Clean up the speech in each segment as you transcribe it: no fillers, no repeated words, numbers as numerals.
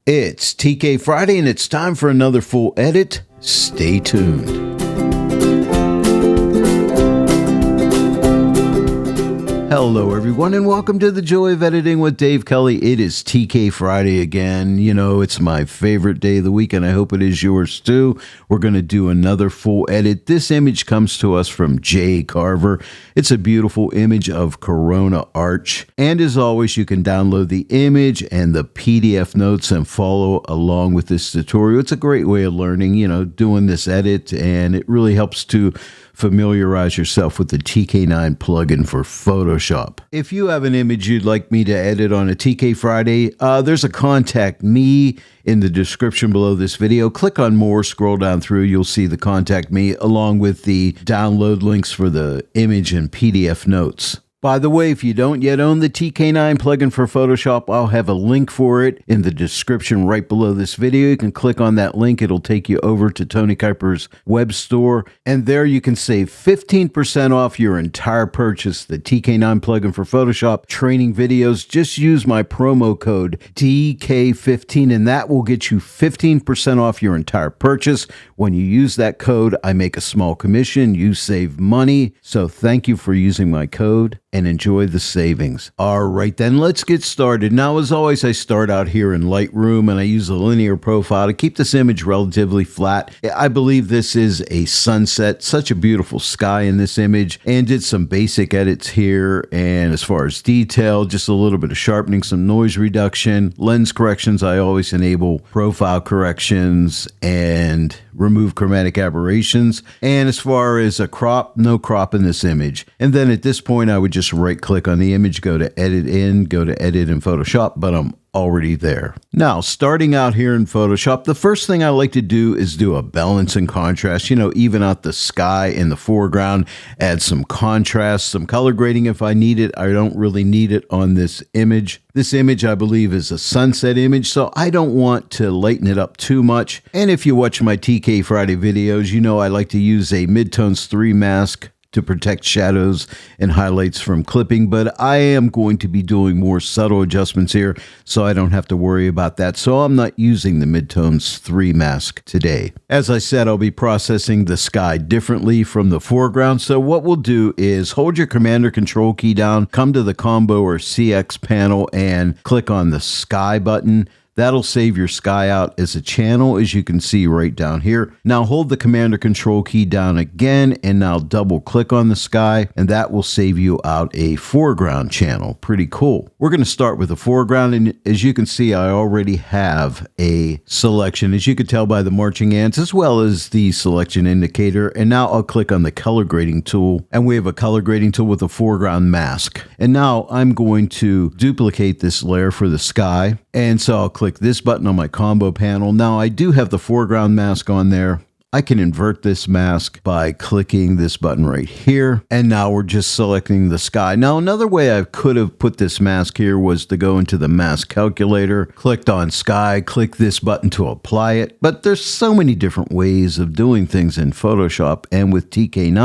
It's TK Friday and it's time for another full edit. Stay tuned. Hello everyone and welcome to the Joy of Editing with Dave Kelly. It is TK Friday again. You know, it's my favorite day of the week and I hope it is yours too. We're going to do another full edit. This image comes to us from Jay Carver. It's a beautiful image of Corona Arch. And as always, you can download the image and the PDF notes and follow along with this tutorial. It's a great way of learning, you know, doing this edit, and it really helps to familiarize yourself with the TK9 plugin for Photoshop. If you have an image you'd like me to edit on a TK Friday, there's a contact me in the description below this video. Click on more, scroll down through, you'll see the contact me along with the download links for the image and PDF notes. By the way, if you don't yet own the TK9 plugin for Photoshop, I'll have a link for it in the description right below this video. You can click on that link. It'll take you over to Tony Kuiper's web store, and there you can save 15% off your entire purchase. The TK9 plugin for Photoshop training videos. Just use my promo code DK15, and that will get you 15% off your entire purchase. When you use that code, I make a small commission. You save money, so thank you for using my code and enjoy the savings. All right, then let's get started. Now, as always, I start out here in Lightroom and I use a linear profile to keep this image relatively flat. I believe this is a sunset, such a beautiful sky in this image, and did some basic edits here. And as far as detail, just a little bit of sharpening, some noise reduction, lens corrections. I always enable profile corrections and remove chromatic aberrations. And as far as a crop, no crop in this image. And then at this point, I would just right click on the image, go to edit in Photoshop, but I'm already there. Now, starting out here in Photoshop, the first thing I like to do is do a balance and contrast, you know, even out the sky in the foreground, add some contrast, some color grading if I need it. I don't really need it on this image. This image, I believe, is a sunset image, so I don't want to lighten it up too much. And if you watch my TK Friday videos, you know I like to use a Midtones 3 mask to protect shadows and highlights from clipping, but I am going to be doing more subtle adjustments here, so I don't have to worry about that. So I'm not using the Midtones 3 mask today. As I said, I'll be processing the sky differently from the foreground. So what we'll do is hold your Command or Control key down, come to the Combo or CX panel and click on the Sky button. That'll save your sky out as a channel, as you can see right down here. Now hold the Command or Control key down again, and now double click on the sky, and that will save you out a foreground channel. Pretty cool. We're going to start with the foreground, and as you can see, I already have a selection, as you can tell by the marching ants, as well as the selection indicator. And now I'll click on the color grading tool, and we have a color grading tool with a foreground mask. And now I'm going to duplicate this layer for the sky, and so I'll click this button on my combo panel. Now I do have the foreground mask on there. I can invert this mask by clicking this button right here. And now we're just selecting the sky. Now, another way I could have put this mask here was to go into the mask calculator, clicked on sky, click this button to apply it. But there's so many different ways of doing things in Photoshop. And with TK9,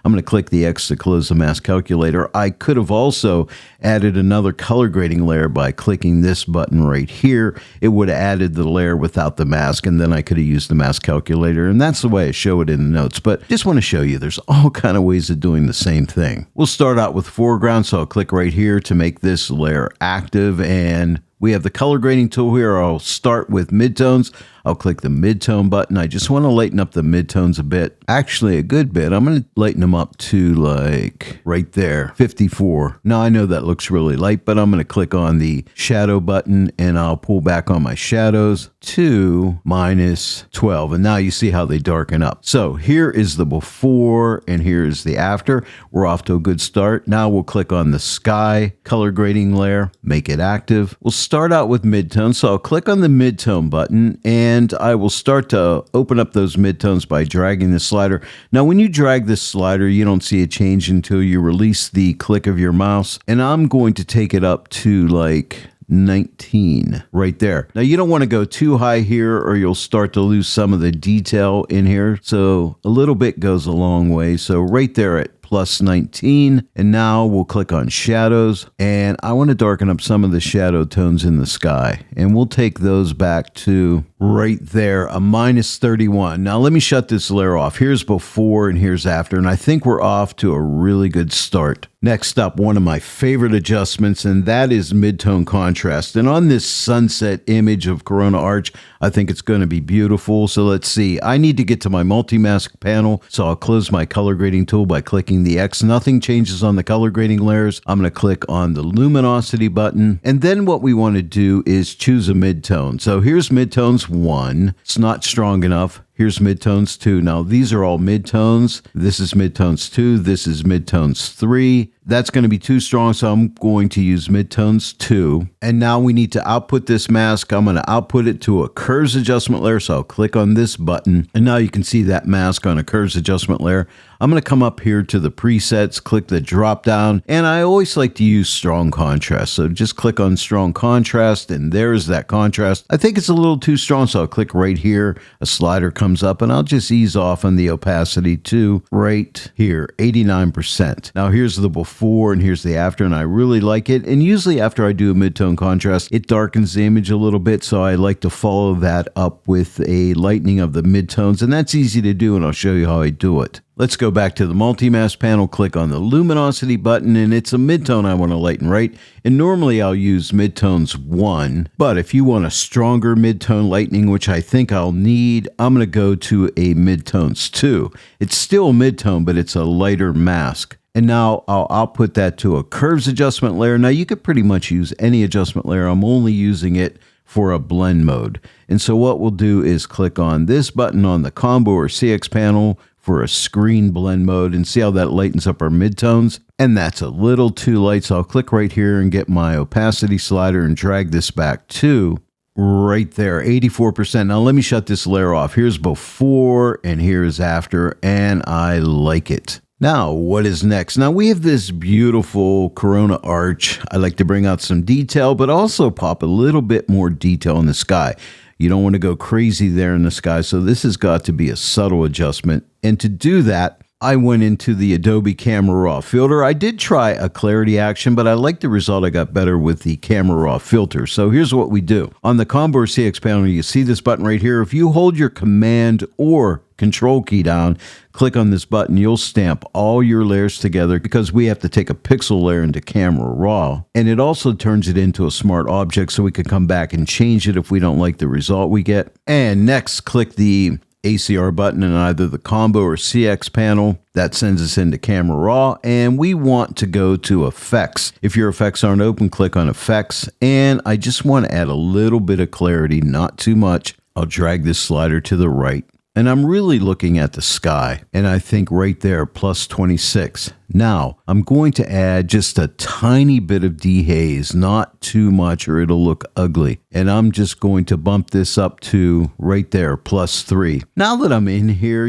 I'm going to click the X to close the mask calculator. I could have also added another color grading layer by clicking this button right here. It would have added the layer without the mask, and then I could have used the mask calculator. And that's the way I show it in the notes, but just want to show you there's all kind of ways of doing the same thing. We'll start out with foreground, so I'll click right here to make this layer active, and we have the color grading tool here. I'll start with midtones. I'll click the midtone button. I just want to lighten up the midtones a bit. Actually, a good bit. I'm going to lighten them up to like right there, 54. Now, I know that looks really light, but I'm going to click on the shadow button and I'll pull back on my shadows to -12. And now you see how they darken up. So here is the before and here is the after. We're off to a good start. Now we'll click on the sky color grading layer, make it active. We'll start out with midtone. So I'll click on the midtone button and I will start to open up those midtones by dragging the slider. Now, when you drag this slider, you don't see a change until you release the click of your mouse. And I'm going to take it up to like 19 right there. Now, you don't want to go too high here or you'll start to lose some of the detail in here. So a little bit goes a long way. So right there at plus 19. And now we'll click on shadows, and I want to darken up some of the shadow tones in the sky, and we'll take those back to right there, a minus 31. Now let me shut this layer off. Here's before and here's after, and I think we're off to a really good start. Next up, one of my favorite adjustments, and that is mid-tone contrast. And on this sunset image of Corona Arch, I think it's going to be beautiful. So let's see. I need to get to my multi-mask panel, so I'll close my color grading tool by clicking the X. Nothing changes on the color grading layers. I'm going to click on the luminosity button, and then what we want to do is choose a mid-tone. So here's midtones 1. It's not strong enough. Here's midtones 2. Now, these are all midtones. This is midtones 2. This is midtones 3. That's going to be too strong, so I'm going to use midtones 2. And now we need to output this mask. I'm going to output it to a curves adjustment layer, so I'll click on this button. And now you can see that mask on a curves adjustment layer. I'm going to come up here to the presets, click the drop down, and I always like to use strong contrast. So just click on strong contrast, and there's that contrast. I think it's a little too strong, so I'll click right here. A slider comes up, and I'll just ease off on the opacity to right here, 89%. Now here's the before and here's the after, and I really like it. And usually after I do a mid-tone contrast, it darkens the image a little bit, so I like to follow that up with a lightening of the midtones, and that's easy to do, and I'll show you how I do it. Let's go back to the multi-mask panel, click on the luminosity button, and it's a midtone I want to lighten, right? And normally I'll use midtones 1, but if you want a stronger midtone lightening, which I think I'll need, I'm going to go to a midtones 2. It's still a midtone, but it's a lighter mask. And now I'll output that to a curves adjustment layer. Now you could pretty much use any adjustment layer. I'm only using it for a blend mode. And so what we'll do is click on this button on the combo or CX panel for a screen blend mode, and see how that lightens up our midtones. And that's a little too light, so I'll click right here and get my opacity slider and drag this back to right there, 84%. Now let me shut this layer off. Here's before and here's after, and I like it. Now, what is next? Now, we have this beautiful Corona Arch. I like to bring out some detail, but also pop a little bit more detail in the sky. You don't want to go crazy there in the sky, so this has got to be a subtle adjustment. And to do that, I went into the Adobe Camera Raw filter. I did try a clarity action, but I like the result I got better with the Camera Raw filter. So here's what we do. On the Combo or CX panel, you see this button right here. If you hold your Command or Control key down, click on this button, you'll stamp all your layers together because we have to take a pixel layer into Camera Raw. And it also turns it into a smart object so we can come back and change it if we don't like the result we get. And next, click the ACR button in either the Combo or CX panel. That sends us into Camera Raw, and we want to go to Effects. If your effects aren't open, click on Effects, and I just want to add a little bit of clarity, not too much. I'll drag this slider to the right. And I'm really looking at the sky, and I think right there, plus 26. Now, I'm going to add just a tiny bit of dehaze, not too much or it'll look ugly. And I'm just going to bump this up to right there, plus 3. Now that I'm in here,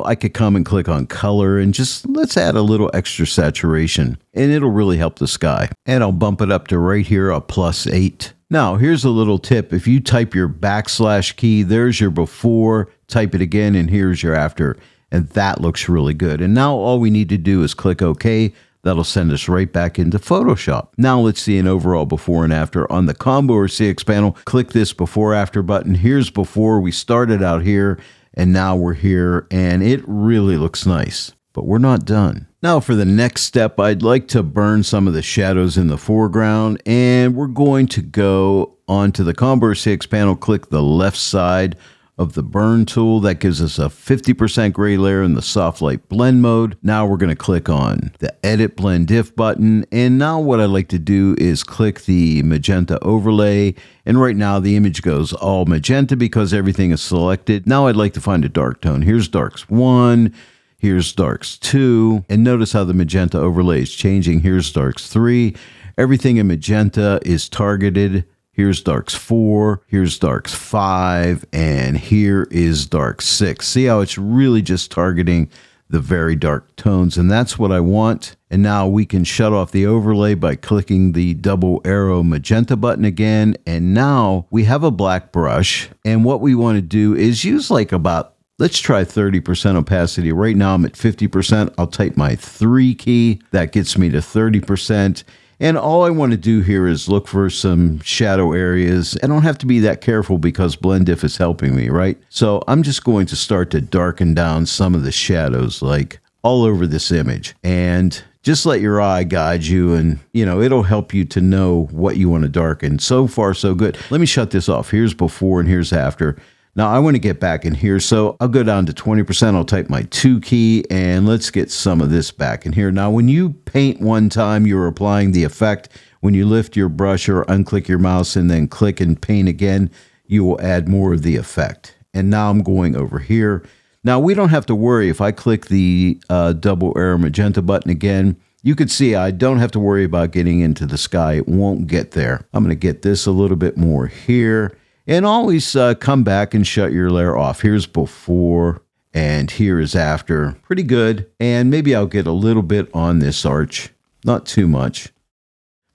I could come and click on color and just let's add a little extra saturation, and it'll really help the sky. And I'll bump it up to right here, a plus 8. Now, here's a little tip. If you type your backslash key, there's your before, type it again, and here's your after. And that looks really good. And now all we need to do is click OK. That'll send us right back into Photoshop. Now let's see an overall before and after. On the Combo or CX panel, click this before after button. Here's before. We started out here, and now we're here, and it really looks nice. But we're not done. Now for the next step, I'd like to burn some of the shadows in the foreground, and we're going to go onto the Combo or CX panel, click the left side of the burn tool. That gives us a 50% gray layer in the soft light blend mode. Now we're going to click on the edit blend if button, and now what I like to do is click the magenta overlay, and right now the image goes all magenta because everything is selected. Now I'd like to find a dark tone. Here's darks 1. Here's darks 2, and notice how the magenta overlay is changing. Here's darks 3. Everything in magenta is targeted. Here's darks 4, here's darks 5, and here is dark 6. See how it's really just targeting the very dark tones, and that's what I want. And now we can shut off the overlay by clicking the double arrow magenta button again, and now we have a black brush, and what we want to do is use like about Let's try 30% opacity. Right now I'm at 50%. I'll type my 3 key. That gets me to 30%. And all I want to do here is look for some shadow areas. I don't have to be that careful because blend diff is helping me, right? So I'm just going to start to darken down some of the shadows, like all over this image. And just let your eye guide you, and it'll help you to know what you want to darken. So far, so good. Let me shut this off. Here's before and here's after. Now I want to get back in here, so I'll go down to 20%. I'll type my 2 key, and let's get some of this back in here. Now, when you paint one time, you're applying the effect. When you lift your brush or unclick your mouse and then click and paint again, you will add more of the effect. And now I'm going over here. Now, we don't have to worry if I click the double arrow magenta button again. You can see I don't have to worry about getting into the sky. It won't get there. I'm going to get this a little bit more here. And always come back and shut your layer off. Here's before and here is after. Pretty good. And maybe I'll get a little bit on this arch. Not too much.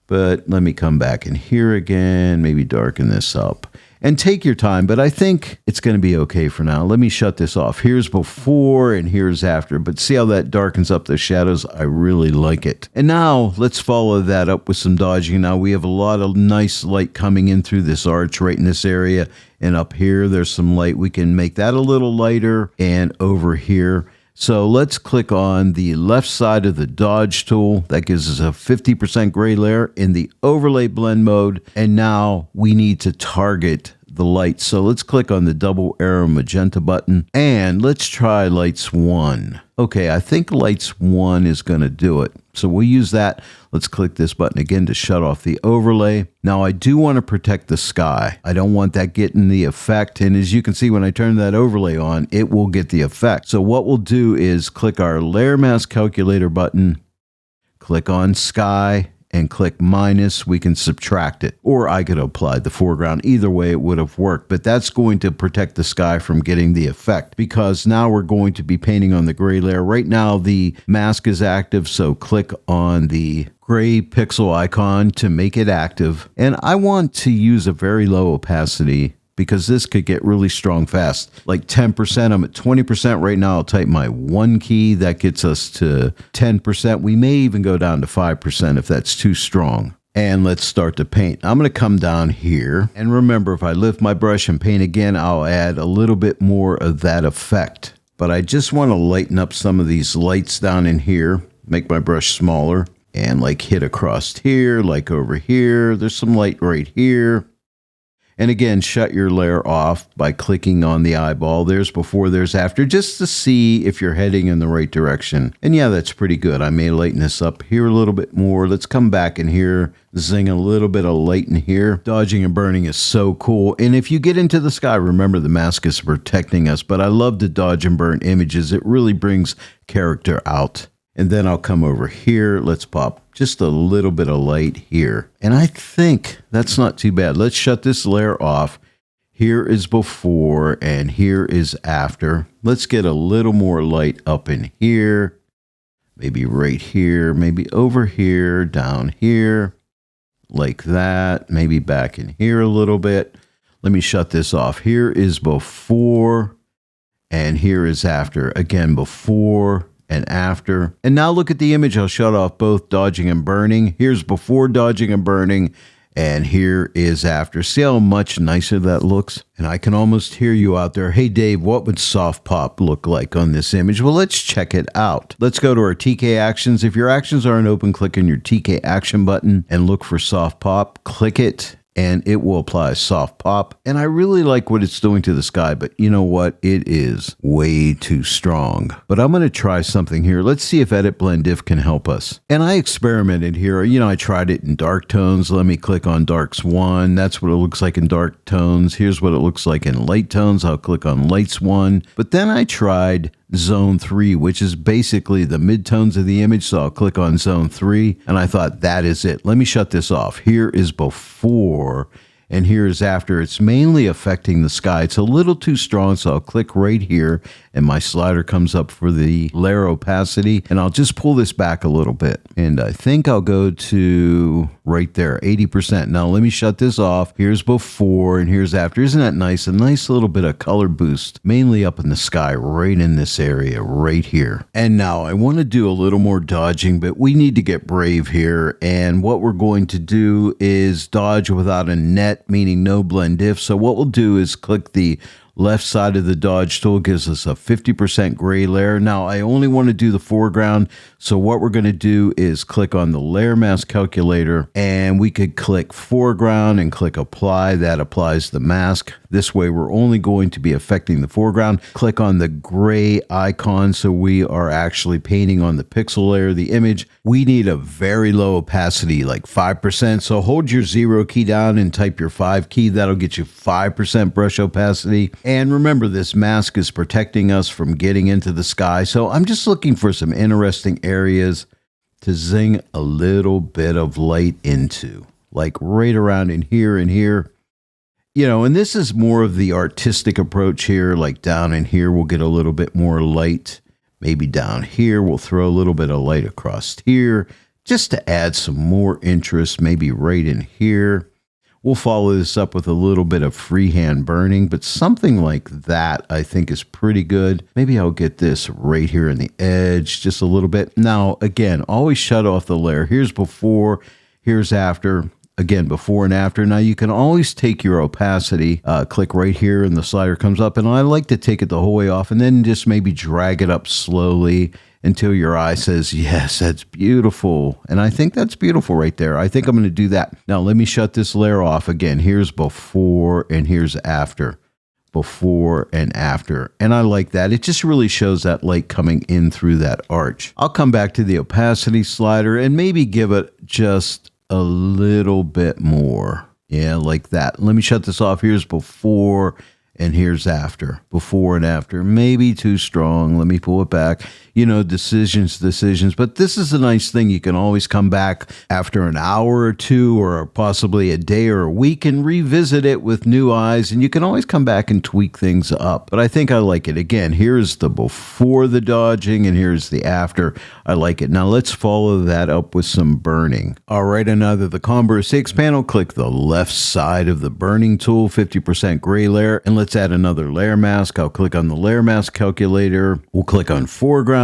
But let me come back in here again. Maybe darken this up. And take your time, but I think it's going to be okay for now. Let me shut this off. Here's before and here's after, but see how that darkens up the shadows? I really like it. And now let's follow that up with some dodging. Now we have a lot of nice light coming in through this arch right in this area. And up here, there's some light. We can make that a little lighter, and over here. So let's click on the left side of the dodge tool. That gives us a 50% gray layer in the overlay blend mode. And now we need to target the light. So let's click on the double arrow magenta button and let's try lights 1. Okay, I think lights 1 is going to do it. So we'll use that. Let's click this button again to shut off the overlay. Now I do want to protect the sky. I don't want that getting the effect. And as you can see, when I turn that overlay on, it will get the effect. So what we'll do is click our layer mask calculator button, click on sky, and click minus. We can subtract it, or I could apply the foreground. Either way, it would have worked, but that's going to protect the sky from getting the effect because now we're going to be painting on the gray layer. Right now, the mask is active, so click on the gray pixel icon to make it active. And I want to use a very low opacity because this could get really strong fast, like 10%. I'm at 20% right now. I'll type my 1 key. That gets us to 10%. We may even go down to 5% if that's too strong. And let's start to paint. I'm going to come down here. And remember, if I lift my brush and paint again, I'll add a little bit more of that effect. But I just want to lighten up some of these lights down in here, make my brush smaller, and like hit across here, like over here. There's some light right here. And again, shut your layer off by clicking on the eyeball. There's before, there's after, just to see if you're heading in the right direction. And yeah, that's pretty good. I may lighten this up here a little bit more. Let's come back in here, zing a little bit of light in here. Dodging and burning is so cool. And if you get into the sky, remember the mask is protecting us, but I love to dodge and burn images. It really brings character out. And then I'll come over here. Let's pop just a little bit of light here. And I think that's not too bad. Let's shut this layer off. Here is before and here is after. Let's get a little more light up in here. Maybe right here, maybe over here, down here, like that. Maybe back in here a little bit. Let me shut this off. Here is before and here is after. Again, before and after. And now look at the image. I'll shut off both dodging and burning. Here's before dodging and burning, and here is after. See how much nicer that looks? And I can almost hear you out there. Hey, Dave, what would soft pop look like on this image? Well, let's check it out. Let's go to our TK actions. If your actions aren't open, click on your TK action button and look for soft pop. Click it, and it will apply soft pop. And I really like what it's doing to the sky, but you know what? It is way too strong. But I'm going to try something here. Let's see if Edit Blend Diff can help us. And I experimented here. I tried it in dark tones. Let me click on Darks 1. That's what it looks like in dark tones. Here's what it looks like in light tones. I'll click on Lights 1. But then I tried Zone 3, which is basically the midtones of the image. So I'll click on Zone 3 and I thought that is it. Let me shut this off. Here is before and here is after. It's mainly affecting the sky. It's a little too strong, so I'll click right here and my slider comes up for the layer opacity, and I'll just pull this back a little bit. And I think I'll go to right there, 80%. Now let me shut this off. Here's before and here's after. Isn't that nice? A nice little bit of color boost, mainly up in the sky, right in this area, right here. And now I want to do a little more dodging, but we need to get brave here. And what we're going to do is dodge without a net, meaning no blend if. So what we'll do is click the left side of the dodge tool, gives us a 50% gray layer. Now I only want to do the foreground, so what we're going to do is click on the layer mask calculator, and we could click foreground and click apply. That applies the mask. This way we're only going to be affecting the foreground. Click on the gray icon, so we are actually painting on the pixel layer of the image. We need a very low opacity, like 5%. So hold your 0 key down and type your 5 key. That'll get you 5% brush opacity. And remember, this mask is protecting us from getting into the sky. So I'm just looking for some interesting areas to zing a little bit of light into, like right around in here and here. You know, and this is more of the artistic approach here, like down in here, we'll get a little bit more light. Maybe down here, we'll throw a little bit of light across here, just to add some more interest, maybe right in here. We'll follow this up with a little bit of freehand burning, but something like that I think is pretty good. Maybe I'll get this right here in the edge, just a little bit. Now, again, always shut off the layer. Here's before, here's after. Again, before and after. Now you can always take your opacity, click right here and the slider comes up, and I like to take it the whole way off and then just maybe drag it up slowly until your eye says, yes, that's beautiful. And I think that's beautiful right there. I think I'm going to do that. Now let me shut this layer off again. Here's before and here's after. Before and after. And I like that. It just really shows that light coming in through that arch. I'll come back to the opacity slider and maybe give it just a little bit more. Yeah, like that. Let me shut this off. Here's before and here's after. Before and after. Maybe too strong. Let me pull it back. You know, decisions. But this is a nice thing. You can always come back after an hour or two or possibly a day or a week and revisit it with new eyes. And you can always come back and tweak things up. But I think I like it. Again, here's the before the dodging and here's the after. I like it. Now let's follow that up with some burning. All right, on either the Combo or 6 panel, click the left side of the burning tool, 50% gray layer, and let's add another layer mask. I'll click on the layer mask calculator. We'll click on foreground.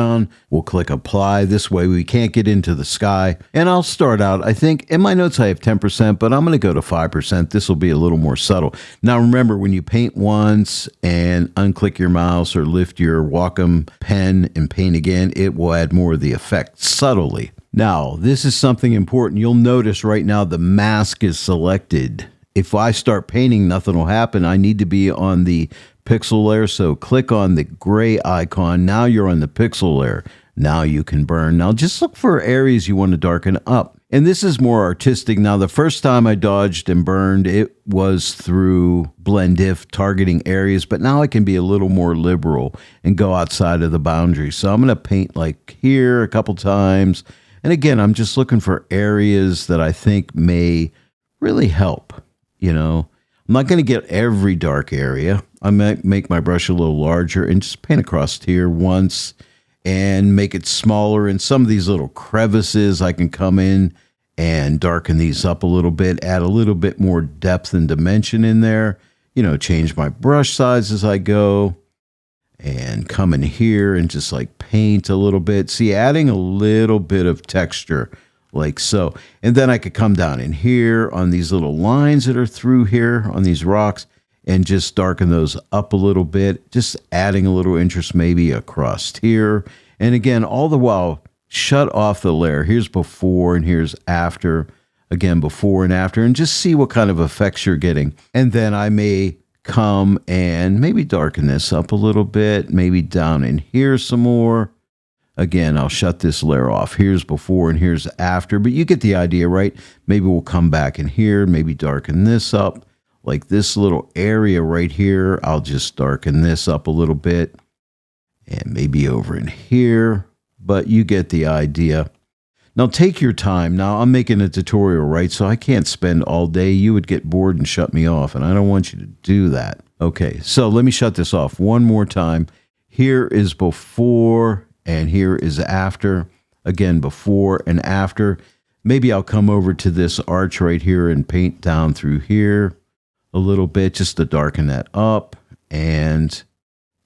We'll click apply. This way we can't get into the sky. And I'll start out, I think in my notes I have 10%, but I'm going to go to 5%. This will be a little more subtle. Now remember, when you paint once and unclick your mouse or lift your Wacom pen and paint again, it will add more of the effect subtly. Now, this is something important. You'll notice right now the mask is selected. If I start painting, nothing will happen. I need to be on the pixel layer, so click on the gray icon. Now you're on the pixel layer. Now you can burn. Now just look for areas you want to darken up. And this is more artistic. Now the first time I dodged and burned, it was through blend if, targeting areas, but now I can be a little more liberal and go outside of the boundaries. So I'm going to paint like here a couple times. And again, I'm just looking for areas that I think may really help. You know, I'm not going to get every dark area. I might make my brush a little larger and just paint across here once and make it smaller. And some of these little crevices, I can come in and darken these up a little bit, add a little bit more depth and dimension in there, you know, change my brush size as I go and come in here and just like paint a little bit. See, adding a little bit of texture like so. And then I could come down in here on these little lines that are through here on these rocks and just darken those up a little bit, just adding a little interest maybe across here. And again, all the while, shut off the layer. Here's before and here's after. Again, before and after, and just see what kind of effects you're getting. And then I may come and maybe darken this up a little bit, maybe down in here some more. Again, I'll shut this layer off. Here's before and here's after, but you get the idea, right? Maybe we'll come back in here, maybe darken this up. Like this little area right here, I'll just darken this up a little bit. And maybe over in here, but you get the idea. Now take your time. Now I'm making a tutorial, right? So I can't spend all day. You would get bored and shut me off, and I don't want you to do that. Okay, so let me shut this off one more time. Here is before and here is after. Again, before and after. Maybe I'll come over to this arch right here and paint down through here a little bit just to darken that up, and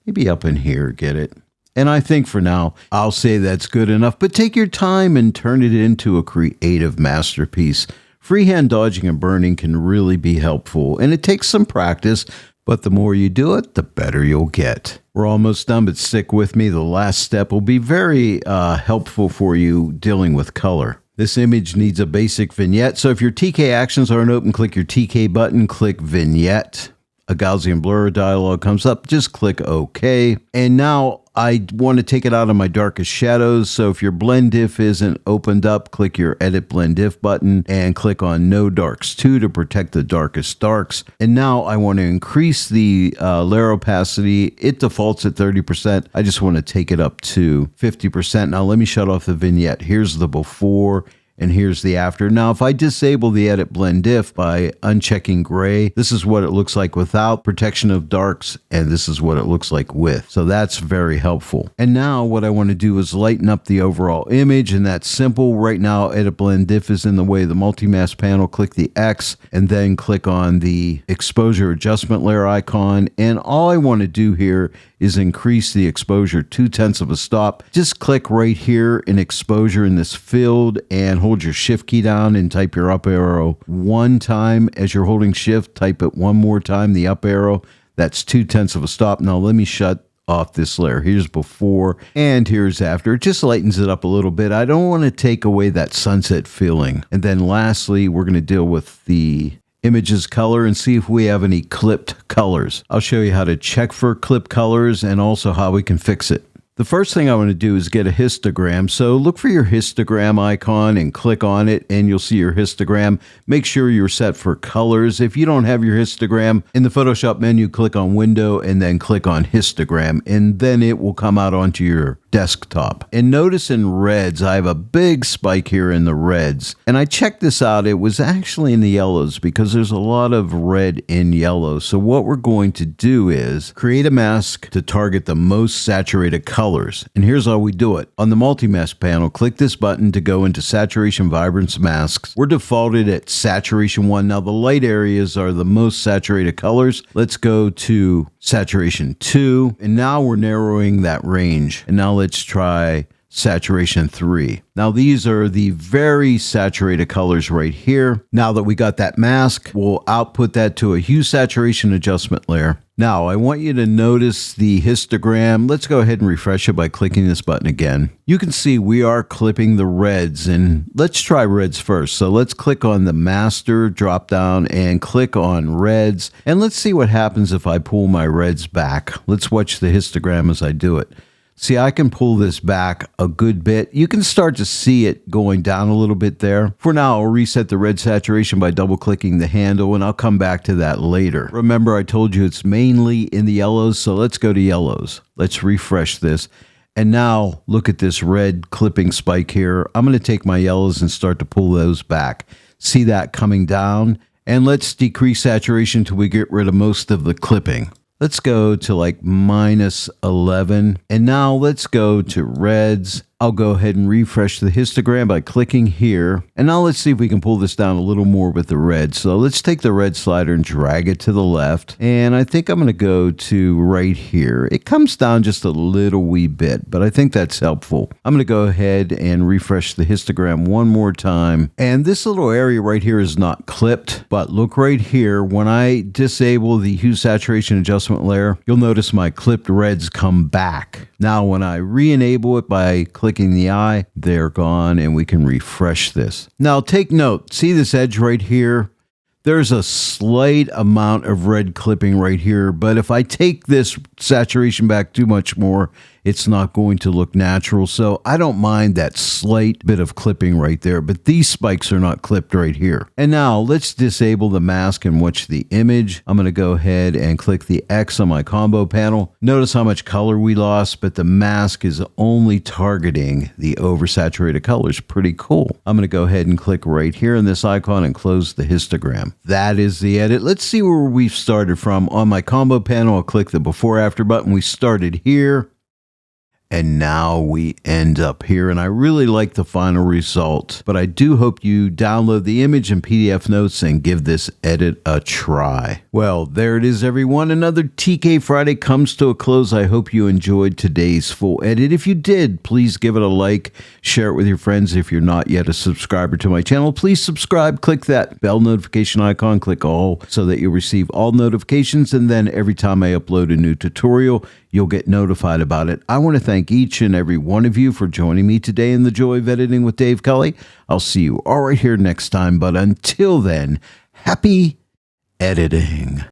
maybe up in here, get it? And I think for now, I'll say that's good enough, but take your time and turn it into a creative masterpiece. Freehand dodging and burning can really be helpful, and it takes some practice, but the more you do it, the better you'll get. We're almost done, but stick with me. The last step will be very helpful for you dealing with color. This image needs a basic vignette, so if your TK actions aren't open, click your TK button, click Vignette. A Gaussian blur dialog comes up, just click OK. And now I want to take it out of my darkest shadows, so if your blend diff isn't opened up, click your Edit Blend Diff button and click on No Darks 2 to protect the darkest darks. And now I want to increase the layer opacity. It defaults at 30%. I just want to take it up to 50%. Now let me shut off the vignette. Here's the before and here's the after. Now, if I disable the Edit Blend Diff by unchecking gray, this is what it looks like without protection of darks, and this is what it looks like with. So that's very helpful. And now what I want to do is lighten up the overall image, and that's simple. Right now, Edit Blend Diff is in the way of the multi-mask panel. Click the X, and then click on the exposure adjustment layer icon. And all I want to do here is increase the exposure 0.2 of a stop. Just click right here in exposure in this field and hold your shift key down and type your up arrow one time. As you're holding shift, type it one more time, the up arrow. That's 0.2 of a stop. Now let me shut off this layer. Here's before and here's after. It just lightens it up a little bit. I don't want to take away that sunset feeling. And then lastly, we're going to deal with the images color and see if we have any clipped colors. I'll show you how to check for clip colors and also how we can fix it. The first thing I want to do is get a histogram. So look for your histogram icon and click on it and you'll see your histogram. Make sure you're set for colors. If you don't have your histogram, in the Photoshop menu, click on Window and then click on Histogram, and then it will come out onto your desktop. And notice in reds, I have a big spike here in the reds. And I checked this out. It was actually in the yellows because there's a lot of red in yellow. So what we're going to do is create a mask to target the most saturated colors. And here's how we do it. On the multi-mask panel, click this button to go into Saturation Vibrance Masks. We're defaulted at Saturation 1. Now the light areas are the most saturated colors. Let's go to Saturation 2. And now we're narrowing that range. And now let's try Saturation 3. Now these are the very saturated colors right here. Now that we got that mask, we'll output that to a hue saturation adjustment layer. Now I want you to notice the histogram. Let's go ahead and refresh it by clicking this button again. You can see we are clipping the reds, and let's try reds first. So let's click on the master drop down and click on reds, and let's see what happens if I pull my reds back. Let's watch the histogram as I do it. See, I can pull this back a good bit. You can start to see it going down a little bit there. For now, I'll reset the red saturation by double-clicking the handle, and I'll come back to that later. Remember, I told you it's mainly in the yellows, so let's go to yellows. Let's refresh this. And now, look at this red clipping spike here. I'm going to take my yellows and start to pull those back. See that coming down? And let's decrease saturation until we get rid of most of the clipping. Let's go to like -11. And now let's go to reds. I'll go ahead and refresh the histogram by clicking here. And now let's see if we can pull this down a little more with the red. So let's take the red slider and drag it to the left. And I think I'm going to go to right here. It comes down just a little wee bit, but I think that's helpful. I'm going to go ahead and refresh the histogram one more time. And this little area right here is not clipped, but look right here. When I disable the hue saturation adjustment layer, you'll notice my clipped reds come back. Now, when I re-enable it by clicking the eye, they're gone, and we can refresh this. Now, take note. See this edge right here? There's a slight amount of red clipping right here, but if I take this saturation back too much more, it's not going to look natural. So I don't mind that slight bit of clipping right there, but these spikes are not clipped right here. And now let's disable the mask and watch the image. I'm going to go ahead and click the X on my combo panel. Notice how much color we lost, but the mask is only targeting the oversaturated colors. Pretty cool. I'm going to go ahead and click right here in this icon and close the histogram. That is the edit. Let's see where we've started from. On my combo panel, I'll click the before after button. We started here. And now we end up here, and I really like the final result, but I do hope you download the image and PDF notes and give this edit a try. Well, there it is, everyone. Another TK Friday comes to a close. I hope you enjoyed today's full edit. If you did, please give it a like, share it with your friends. If you're not yet a subscriber to my channel, please subscribe, click that bell notification icon, click all so that you'll receive all notifications, and then every time I upload a new tutorial, you'll get notified about it. I want to thank each and every one of you for joining me today in the Joy of Editing with Dave Kelly. I'll see you all right here next time, but until then, happy editing.